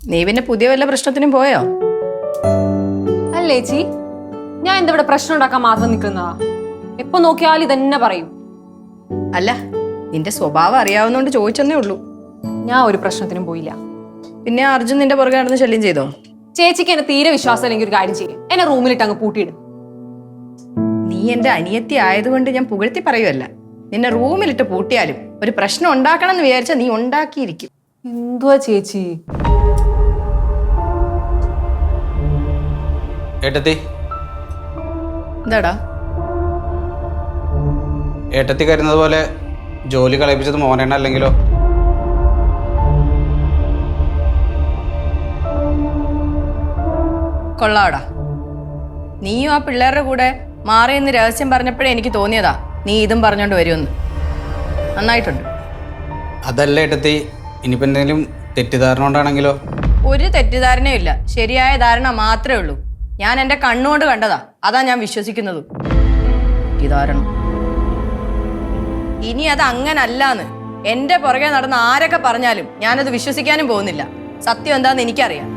നീ പിന്നെ പുതിയ വല്ല പ്രശ്നത്തിനും പോയോ? അല്ലേ ചേച്ചി, ഞാൻ എന്താ ഇവിടെ പ്രശ്നം ഉണ്ടാക്കാൻ മാത്രം നിൽക്കുന്നതാ? എപ്പൊ നോക്കിയാലും ഇതന്നെ പറയും. അല്ല, നിന്റെ സ്വഭാവം അറിയാവുന്നോണ്ട് ചോദിച്ചെന്നേ ഉള്ളൂ. ഞാൻ ഒരു പ്രശ്നത്തിനും പോയില്ല. പിന്നെ അർജുൻ നിന്റെ പുറകെ നടന്ന് ശല്യം ചെയ്തോ? ചേച്ചിക്ക് എന്നെ തീരെ വിശ്വാസം അല്ലെങ്കിൽ ഒരു കാര്യം ചെയ്യും, എന്നെ റൂമിലിട്ട് അങ്ങ് പൂട്ടിയിടും. നീ എന്റെ അനിയത്തി ആയതുകൊണ്ട് ഞാൻ പുകഴ്ത്തി പറയുമല്ല. നിന്നെ റൂമിലിട്ട് പൂട്ടിയാലും ഒരു പ്രശ്നം ഉണ്ടാക്കണം എന്ന് വിചാരിച്ചാൽ നീ ഉണ്ടാക്കിയിരിക്കും. എന്തുവാ ചേച്ചി? ഏട്ടത്തി, എന്താടാ? ഏട്ടത്തി കരുന്നത് പോലെ ജോലി കളയിപ്പിച്ചത് മോനേണ്ണ അല്ലെങ്കിലോ? കൊള്ളാടാ, നീയും ആ പിള്ളേരുടെ കൂടെ മാറിയെന്ന് രഹസ്യം പറഞ്ഞപ്പോഴേ എനിക്ക് തോന്നിയതാ നീ ഇതും പറഞ്ഞോണ്ട് വരുമെന്ന്. നന്നായിട്ടുണ്ട്. അതല്ല ഏട്ടത്തി, ഇനിയിപ്പോൾ എന്തെങ്കിലും തെറ്റിദ്ധാരണ കൊണ്ടാണെങ്കിലോ? ഒരു തെറ്റിദ്ധാരണയും ഇല്ല, ശരിയായ ധാരണ മാത്രമേ ഉള്ളൂ. ഞാൻ എൻ്റെ കണ്ണുകൊണ്ട് കണ്ടതാ, അതാ ഞാൻ വിശ്വസിക്കുന്നത്. തെറ്റിദ്ധാരണ ഇനി അത് അങ്ങനല്ലാന്ന് എൻ്റെ പുറകെ നടന്ന് ആരൊക്കെ പറഞ്ഞാലും ഞാനത് വിശ്വസിക്കാനും പോകുന്നില്ല. സത്യം എന്താന്ന് എനിക്കറിയാം.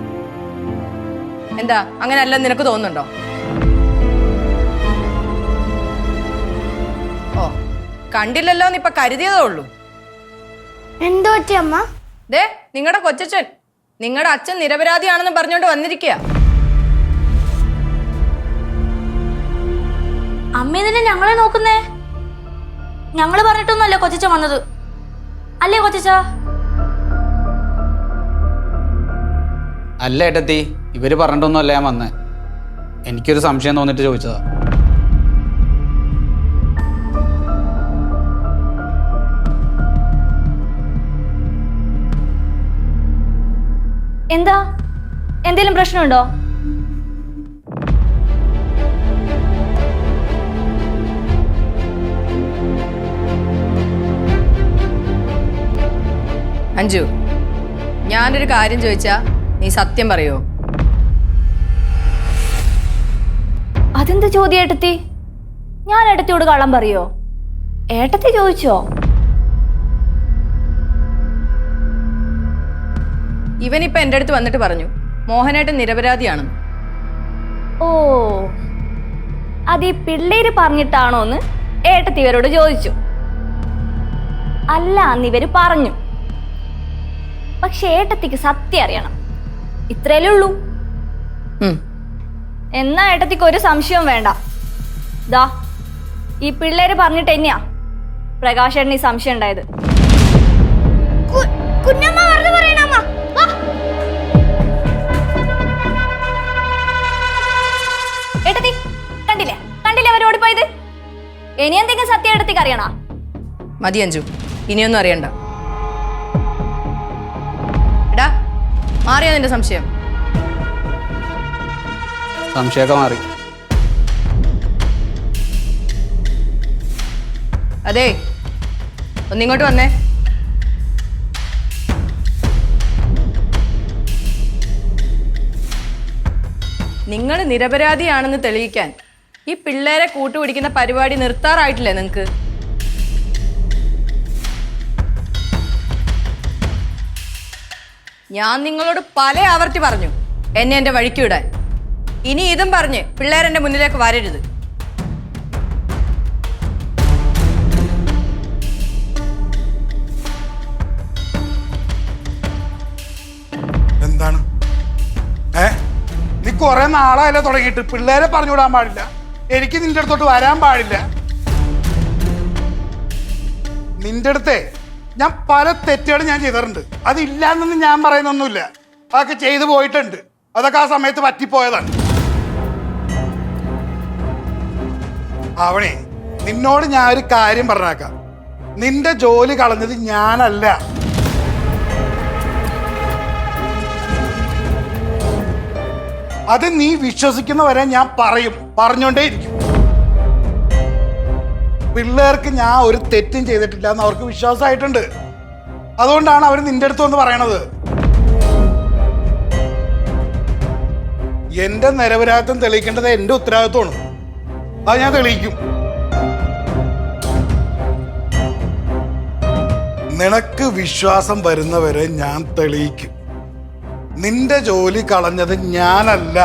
എന്താ അങ്ങനെ അല്ലെന്ന് നിനക്ക് തോന്നുന്നുണ്ടോ? ഓ, കണ്ടില്ലല്ലോ എന്ന് ഇപ്പൊ കരുതിയതേ ഉള്ളൂ. എന്തോ പറ്റി അമ്മ? ദേ, നിങ്ങളുടെ കൊച്ചച്ഛൻ നിങ്ങളുടെ അച്ഛൻ നിരപരാധിയാണെന്ന് പറഞ്ഞോണ്ട് വന്നിരിക്കുക. അമ്മ ഇതിനെ ഞങ്ങളെ നോക്കുന്നേ? ഞങ്ങള് പറഞ്ഞിട്ടൊന്നുമല്ല കൊച്ചച്ച വന്നത്, അല്ലേ കൊച്ചച്ച? അല്ല ഏട്ടത്തി, ഇവര് പറഞ്ഞിട്ടൊന്നുമല്ല ഞാൻ വന്നേ. എനിക്കൊരു സംശയം തോന്നിട്ട് ചോദിച്ചതാ. എന്താ, എന്തേലും പ്രശ്നമുണ്ടോ? അഞ്ജു, ഞാനൊരു കാര്യം ചോദിച്ചാ നീ സത്യം പറയോ? അതെന്ത് ചോദ്യം ഏട്ടത്തി? ഞാൻ ഏട്ടത്തിയോട് കള്ളം പറയോ? ഏട്ടത്തി ചോദിച്ചോ? ഇവനിപ്പൊ എൻ്റെ അടുത്ത് വന്നിട്ട് പറഞ്ഞു മോഹനേട്ടൻ നിരപരാധിയാണെന്ന്. ഓ, അത് ഈ പിള്ളേര് പറഞ്ഞിട്ടാണോന്ന് ഏട്ടത്തി ഇവരോട് ചോദിച്ചു. അല്ല, അന്ന് ഇവര് പറഞ്ഞു. പക്ഷെ ഏട്ടത്തിക്ക് സത്യം അറിയണം, ഇത്രയല്ലേ ഉള്ളൂ. എന്നാ ഏട്ടത്തിക്ക് ഒരു സംശയവും വേണ്ട. ദാ, ഈ പിള്ളേര് പറഞ്ഞിട്ട് തന്നെയാ പ്രകാശേട്ടന് ഈ സംശയം ഉണ്ടായത്. ഏട്ടത്തി കണ്ടില്ലേ, കണ്ടില്ലേ അവർ ഓടിപ്പോയത്? ഇനി എന്തെങ്കിലും സത്യം ഏട്ടത്തിക്ക് അറിയണോ? മതി അഞ്ജു, ഇനിയൊന്നും അറിയണ്ട. എടാ, മാറിയോ നിന്റെ സംശയം? സംശയമൊക്കെ മാറി. അതെ, ഒന്നിങ്ങോട്ട് വന്നേ. നിങ്ങൾ നിരപരാധിയാണെന്ന് തെളിയിക്കാൻ ഈ പിള്ളേരെ കൂട്ടുപിടിക്കുന്ന പരിപാടി നിർത്താറായിട്ടില്ലേ നിങ്ങൾക്ക്? ഞാൻ നിങ്ങളോട് പല ആവർത്തി പറഞ്ഞു എന്നെ എൻ്റെ വഴിക്ക് വിടാൻ. ഇനി ഇതും പറഞ്ഞ് പിള്ളേരെന്റെ മുന്നിലേക്ക് വരരുത്. എന്താണ്? നീ കുറെ നാളായല്ലോ തുടങ്ങിയിട്ട്. പിള്ളേരെ പറഞ്ഞുവിടാൻ പാടില്ല, എനിക്ക് നിന്റെ അടുത്തോട്ട് വരാൻ പാടില്ല. നിന്റെ അടുത്തേ ഞാൻ പല തെറ്റുകളും ഞാൻ ചെയ്തിട്ടുണ്ട്. അതില്ലാന്നൊന്നും ഞാൻ പറയുന്നൊന്നുമില്ല. അതൊക്കെ ചെയ്തു പോയിട്ടുണ്ട്. അതൊക്കെ ആ സമയത്ത് പറ്റിപ്പോയതാണ്. അവണേ, നിന്നോട് ഞാൻ ഒരു കാര്യം പറഞ്ഞേക്കാം. നിന്റെ ജോലി കളഞ്ഞത് ഞാനല്ല. അത് നീ വിശ്വസിക്കുന്നവരെ ഞാൻ പറഞ്ഞോണ്ടേയിരിക്കും. പിള്ളേർക്ക് ഞാൻ ഒരു തെറ്റും ചെയ്തിട്ടില്ല എന്ന് അവർക്ക് വിശ്വാസമായിട്ടുണ്ട്. അതുകൊണ്ടാണ് അവർ നിന്റെ അടുത്ത് വന്ന് പറയണത്. എന്റെ നിരപരാധിത്വം തെളിയിക്കേണ്ടത് എന്റെ ഉത്തരവാദിത്വമാണ്. അത് ഞാൻ തെളിയിക്കും. നിനക്ക് വിശ്വാസം വരുന്നവരെ ഞാൻ തെളിയിക്കും. നിന്റെ ജോലി കളഞ്ഞത് ഞാനല്ല.